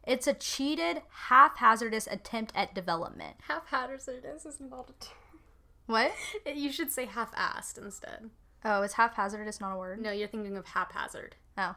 It's a cheated, haphazardous attempt at development. Haphazardous is not a term. What? You should say half-assed instead. Oh, is haphazardous not a word? No, you're thinking of haphazard. Oh.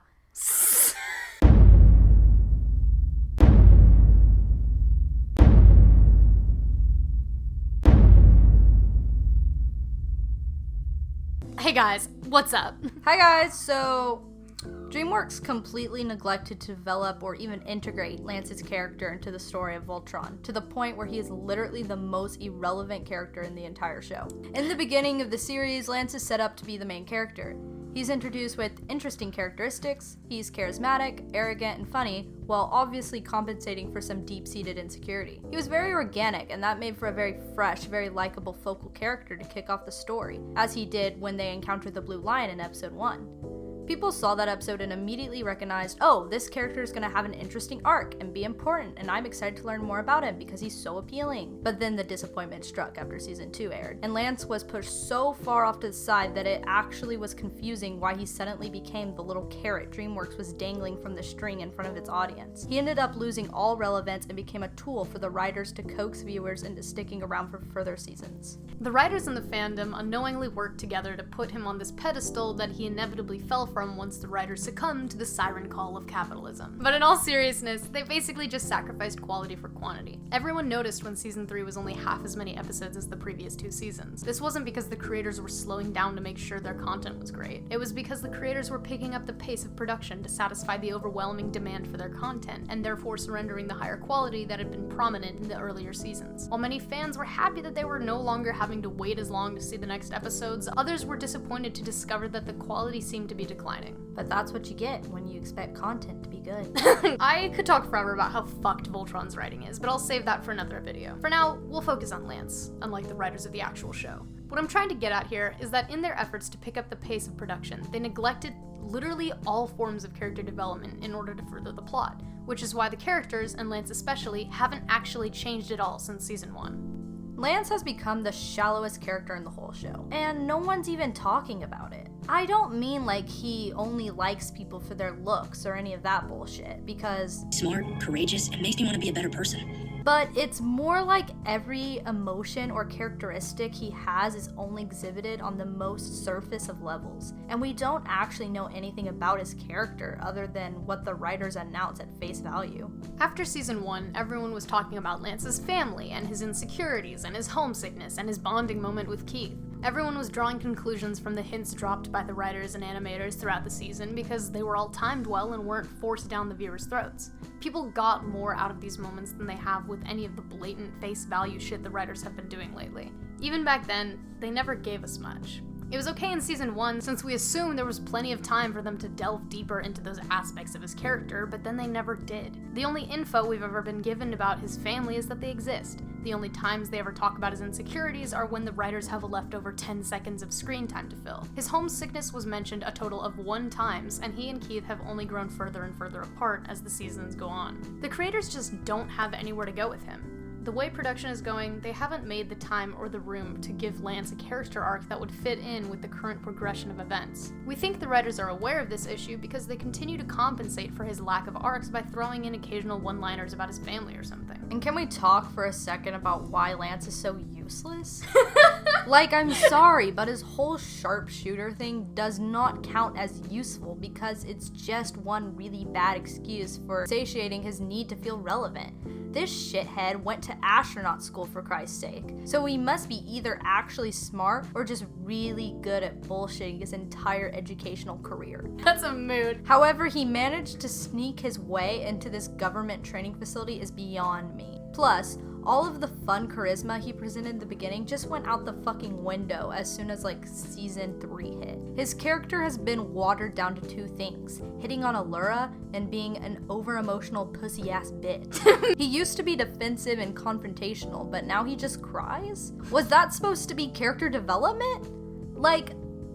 Hey guys, what's up? Hi guys, so DreamWorks completely neglected to develop or even integrate Lance's character into the story of Voltron, to the point where he is literally the most irrelevant character in the entire show. In the beginning of the series, Lance is set up to be the main character. He's introduced with interesting characteristics, he's charismatic, arrogant, and funny, while obviously compensating for some deep-seated insecurity. He was very organic, and that made for a very fresh, very likable focal character to kick off the story, as he did when they encountered the Blue Lion in episode 1. People saw that episode and immediately recognized, oh, this character is going to have an interesting arc and be important, and I'm excited to learn more about him because he's so appealing. But then the disappointment struck after season 2 aired, and Lance was pushed so far off to the side that it actually was confusing why he suddenly became the little carrot DreamWorks was dangling from the string in front of its audience. He ended up losing all relevance and became a tool for the writers to coax viewers into sticking around for further seasons. The writers and the fandom unknowingly worked together to put him on this pedestal that he inevitably fell from once the writers succumbed to the siren call of capitalism. But in all seriousness, they basically just sacrificed quality for quantity. Everyone noticed when season 3 was only half as many episodes as the previous 2 seasons. This wasn't because the creators were slowing down to make sure their content was great. It was because the creators were picking up the pace of production to satisfy the overwhelming demand for their content, and therefore surrendering the higher quality that had been prominent in the earlier seasons. While many fans were happy that they were no longer having to wait as long to see the next episodes, others were disappointed to discover that the quality seemed to be declining. But that's what you get when you expect content to be good. I could talk forever about how fucked Voltron's writing is, but I'll save that for another video. For now, we'll focus on Lance, unlike the writers of the actual show. What I'm trying to get at here is that in their efforts to pick up the pace of production, they neglected literally all forms of character development in order to further the plot, which is why the characters, and Lance especially, haven't actually changed at all since season 1. Lance has become the shallowest character in the whole show, and no one's even talking about it. I don't mean like he only likes people for their looks or any of that bullshit, because smart, courageous, and makes me want to be a better person. But it's more like every emotion or characteristic he has is only exhibited on the most surface of levels, and we don't actually know anything about his character other than what the writers announce at face value. After season 1, everyone was talking about Lance's family and his insecurities and his homesickness and his bonding moment with Keith. Everyone was drawing conclusions from the hints dropped by the writers and animators throughout the season because they were all timed well and weren't forced down the viewers' throats. People got more out of these moments than they have with any of the blatant face value shit the writers have been doing lately. Even back then, they never gave us much. It was okay in season 1 since we assumed there was plenty of time for them to delve deeper into those aspects of his character, but then they never did. The only info we've ever been given about his family is that they exist. The only times they ever talk about his insecurities are when the writers have a leftover 10 seconds of screen time to fill. His homesickness was mentioned a total of 1 time, and he and Keith have only grown further and further apart as the seasons go on. The creators just don't have anywhere to go with him. The way production is going, they haven't made the time or the room to give Lance a character arc that would fit in with the current progression of events. We think the writers are aware of this issue because they continue to compensate for his lack of arcs by throwing in occasional one-liners about his family or something. And can we talk for a second about why Lance is so useless? Like, I'm sorry, but his whole sharpshooter thing does not count as useful because it's just one really bad excuse for satiating his need to feel relevant. This shithead went to astronaut school, for Christ's sake, so he must be either actually smart or just really good at bullshitting his entire educational career. That's a mood. However he managed to sneak his way into this government training facility is beyond me. Plus, all of the fun charisma he presented in the beginning just went out the fucking window as soon as season 3 hit. His character has been watered down to 2 things: hitting on Allura and being an over-emotional pussy-ass bitch. He used to be defensive and confrontational, but now he just cries? Was that supposed to be character development?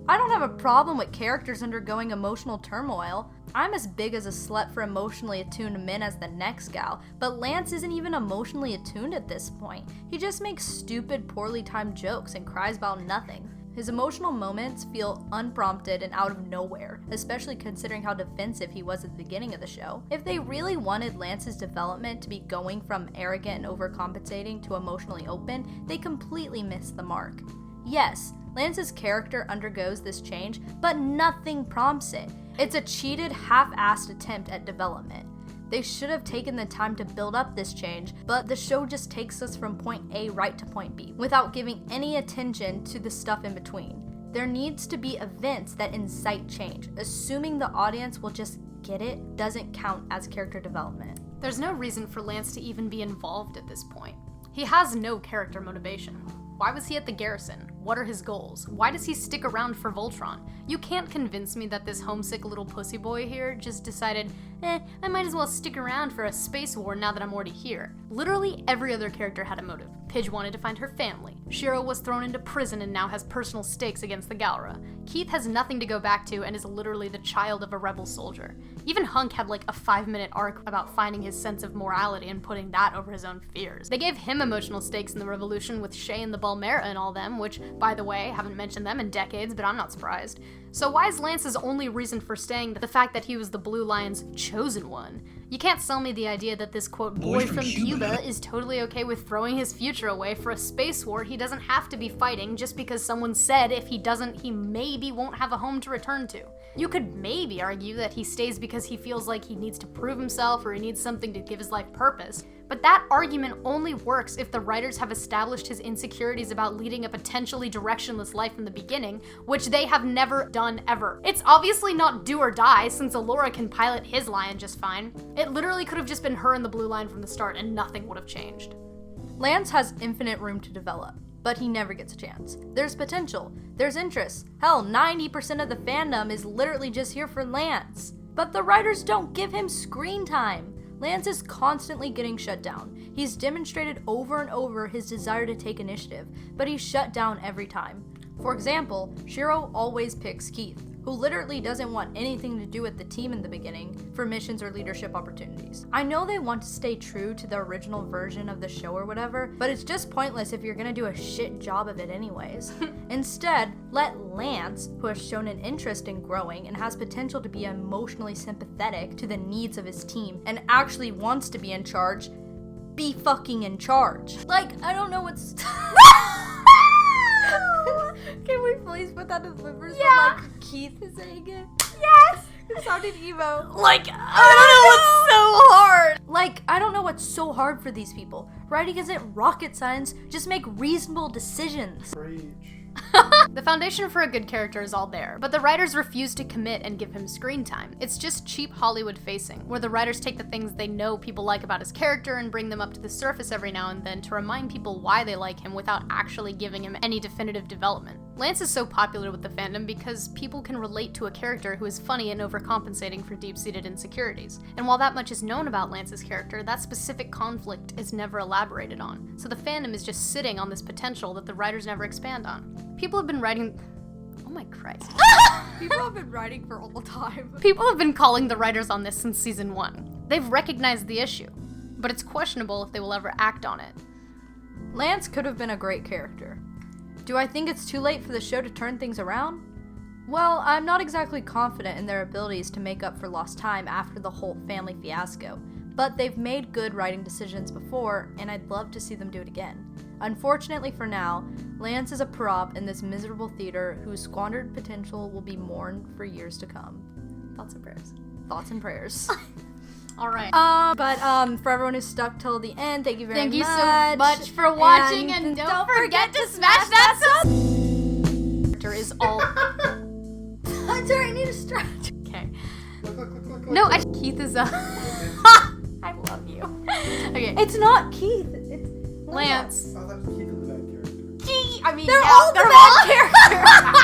I don't have a problem with characters undergoing emotional turmoil. I'm as big as a slut for emotionally attuned men as the next gal, but Lance isn't even emotionally attuned at this point. He just makes stupid, poorly timed jokes and cries about nothing. His emotional moments feel unprompted and out of nowhere, especially considering how defensive he was at the beginning of the show. If they really wanted Lance's development to be going from arrogant and overcompensating to emotionally open, they completely missed the mark. Yes, Lance's character undergoes this change, but nothing prompts it. It's a cheated, half-assed attempt at development. They should have taken the time to build up this change, but the show just takes us from point A right to point B, without giving any attention to the stuff in between. There needs to be events that incite change. Assuming the audience will just get it doesn't count as character development. There's no reason for Lance to even be involved at this point. He has no character motivation. Why was he at the garrison? What are his goals? Why does he stick around for Voltron? You can't convince me that this homesick little pussy boy here just decided, I might as well stick around for a space war now that I'm already here. Literally every other character had a motive. Pidge wanted to find her family. Shiro was thrown into prison and now has personal stakes against the Galra. Keith has nothing to go back to and is literally the child of a rebel soldier. Even Hunk had like a 5-minute arc about finding his sense of morality and putting that over his own fears. They gave him emotional stakes in the revolution with Shay and the Balmera and all them, which, by the way, haven't mentioned them in decades, but I'm not surprised. So why is Lance's only reason for staying the fact that he was the Blue Lion's chosen one? You can't sell me the idea that this, quote, boy from Cuba is totally okay with throwing his future away for a space war he doesn't have to be fighting just because someone said if he doesn't, he maybe won't have a home to return to. You could maybe argue that he stays because he feels like he needs to prove himself or he needs something to give his life purpose. But that argument only works if the writers have established his insecurities about leading a potentially directionless life in the beginning, which they have never done ever. It's obviously not do or die, since Allura can pilot his lion just fine. It literally could have just been her and the Blue Line from the start and nothing would have changed. Lance has infinite room to develop, but he never gets a chance. There's potential, there's interest. Hell, 90% of the fandom is literally just here for Lance. But the writers don't give him screen time. Lance is constantly getting shut down. He's demonstrated over and over his desire to take initiative, but he's shut down every time. For example, Shiro always picks Keith, who literally doesn't want anything to do with the team in the beginning for missions or leadership opportunities. I know they want to stay true to the original version of the show or whatever, but it's just pointless if you're gonna do a shit job of it anyways. Instead, let Lance, who has shown an interest in growing and has potential to be emotionally sympathetic to the needs of his team and actually wants to be in charge, be fucking in charge. Like, I don't know what's... Can we please put that in livers? Yeah. Like Keith is saying it? Yes! It sounded emo. Like, I I don't know what's so hard for these people. Writing isn't rocket science, just make reasonable decisions. The foundation for a good character is all there, but the writers refuse to commit and give him screen time. It's just cheap Hollywood facing, where the writers take the things they know people like about his character and bring them up to the surface every now and then to remind people why they like him without actually giving him any definitive development. Lance is so popular with the fandom because people can relate to a character who is funny and overcompensating for deep-seated insecurities. And while that much is known about Lance's character, that specific conflict is never elaborated on. So the fandom is just sitting on this potential that the writers never expand on. People have been writing... Oh my Christ. People have been writing for all time. People have been calling the writers on this since season 1. They've recognized the issue, but it's questionable if they will ever act on it. Lance could have been a great character. Do I think it's too late for the show to turn things around? Well, I'm not exactly confident in their abilities to make up for lost time after the whole family fiasco, but they've made good writing decisions before, and I'd love to see them do it again. Unfortunately for now, Lance is a prop in this miserable theater whose squandered potential will be mourned for years to come. Thoughts and prayers. Thoughts and prayers. Alright. But for everyone who's stuck till the end, thank you very much. Thank you so much for watching, and don't forget to smash that sub. Is all. I'm sorry, I need a stretch. Okay. Look. No, Keith is I love you. Okay. It's not Keith. It's Lance. Oh, that's Keith is the bad character. I mean, They're yeah, all the they're bad characters.